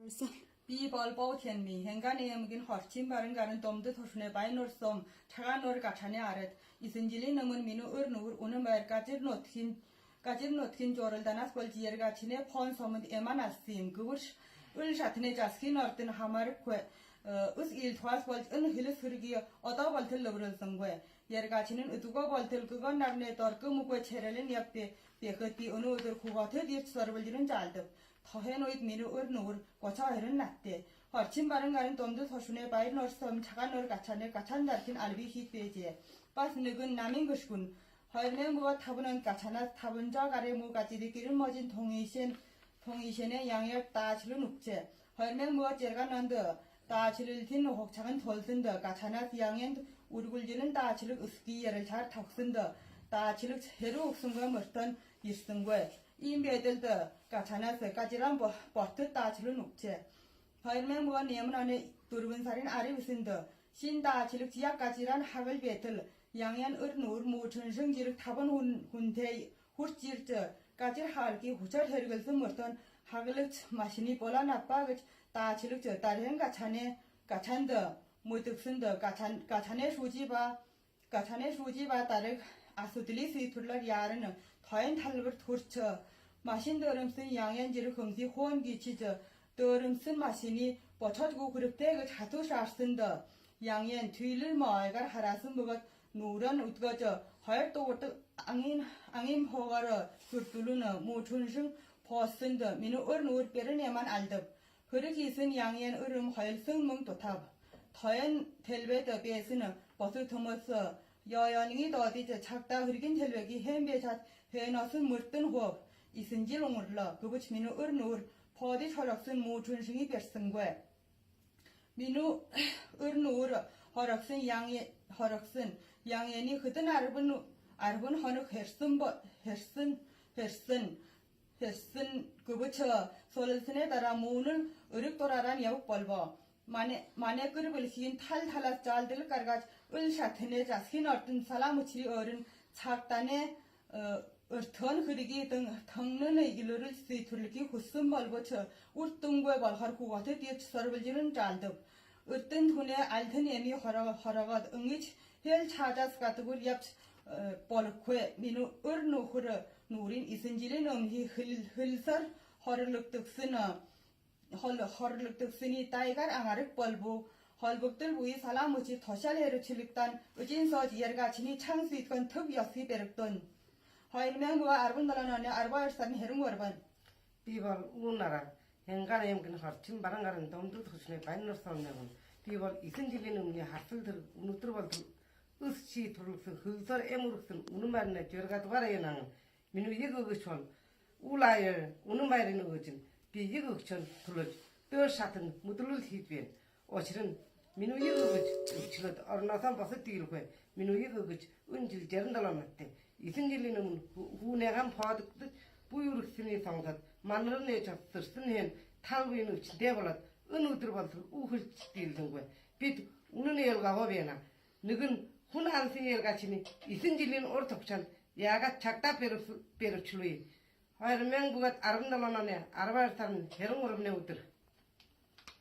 벌써 비벌 보텐미 행간에 여긴 허친 바른 가는 돔드 토순에 바이노르 솜 차가 노르 가차네 아랫 이슨질리 넘은 미누 으르누르 오는 말 까질 노트킨 조를 다나스 걸 지열 가치네 폰 솜은 에만 아스임 그걸 을 샤트네 자스킨 얼든 하마르 퀘 us il twas bol in hilis hurgi oda boltel lobral sangwe yer gachinin utugo boltel kugon narne torku mukwe cherelin yapte bekati onu udur kugote dir sorbaljirin jaldı thohen oit minu ur nur gocha herin natte horchin barın garin tomdu thoshune bayir norsam chagan nor gachan darkin albi hit beje bas nügün namin gışkun 허연맹 무가 타부는 가차나 타분자 가래 무 가지리기를 머진 동이신의 양열 따치를 눕제 허연맹 무가 제가 난드 따치를 틴 혹창은 돌쓴다 가차나 양엔 우르굴지는 따치를 으스기 예를 잘 턱쓴다 따치를 새로 옥순과 멋던 일승과 임베들다 가차나서 까지란 버트 따치를 눕제 허연맹 무가 내문 안에 두르분살인 아래 으쓴다 신 따치를 지약까지란 학을 베틀 양연 으르누르 무천성지를 타번 훈대 후르지르 까질 할기 후절 헤르글스 멋던 하글을 마시니 볼라 나빠그 따치를 저 따르는 가찬더 무득슨더 가찬의 수지바 따르 아수들리 스이툴러 야르는 더엔 탈르버 토르처 마신 더름슨 양연지를 금시 호언기치저 더름슨 마시니 버쳐주고 그릇대 그 자투샤쓴더 양연 뒤를 마을갈 하라슨 뭐가 누런 웃거저 허열도부터 앙임 호가러 굴뚫르는 무춘승 버슨더 민우 얼누르 빼르네만 알덕 흐르기슨 양연 으름 허열승 멍도탑 더엔 텔베더 베스는 버스 더머서 여연이 더디저 작다 흐르긴 텔베기 햄베자 회너슨 물든 호흡 이슨질 옹을러 그부치 민우 얼누르 버디 철학슨 무춘승이 ber승괴 민우 얼누르 허락슨 양연이 흐든 아르분 허는 헬슨 그부처 솔슨에 따라 무는 으륵도라란 여국 벌버 만에 끄르블 희인 탈탈라 짤들 깔가 을샤트네 자스킨 얼든 살라무치리 어른 착단에 örtön hırigi tangnın ilgili seytürlüki hussum balboça urtungue balhar kuvate diye sarbilcirin caldıp örtün hune altın emi haragat ıngiç hel çajas katıgur yap polkwe minu örnu hırı nurin isincilin ömhi hılsar horluktıksını taygar angarık balbu holbuktul buyi salamuci toşal heruçiliktan öcinso yergaçini 창수이건 tıp yasi berikton 허일맹 무가 아르분 달라나네 아르바르산 헤릉 워번 비벌 우나라 행간에 ем근 허친 바랑가른 돔두 토스네 바인너 섬네군 비벌 이슨질리는 우니 하슬들 우누트르벌 으스치 토르스 흐서 에무르슨 우누마르네 저가도 바라예낭 민우 이거그촌 울라열 우누마르는 거진 비이거그촌 둘러 떠샤튼 무들을 히트벤 어치른 민우 이거그 치럿 어르나산 버스 띠르고 민우 이거그 은질 제른달라마테 이승질리는 후내간 파득 부유르스니 상ታት 만르네 잡스스는 탈위는 진대벌 어느 들어봐서 우흘 띠르던 거야 빛 우는 애가 와베나 너근 훈한승엘 같이니 이승질리는 오르톡찬 야가 작다 베르출로이 하여명부가 아름다만하네 아르바르산 해롱 어렵네 우들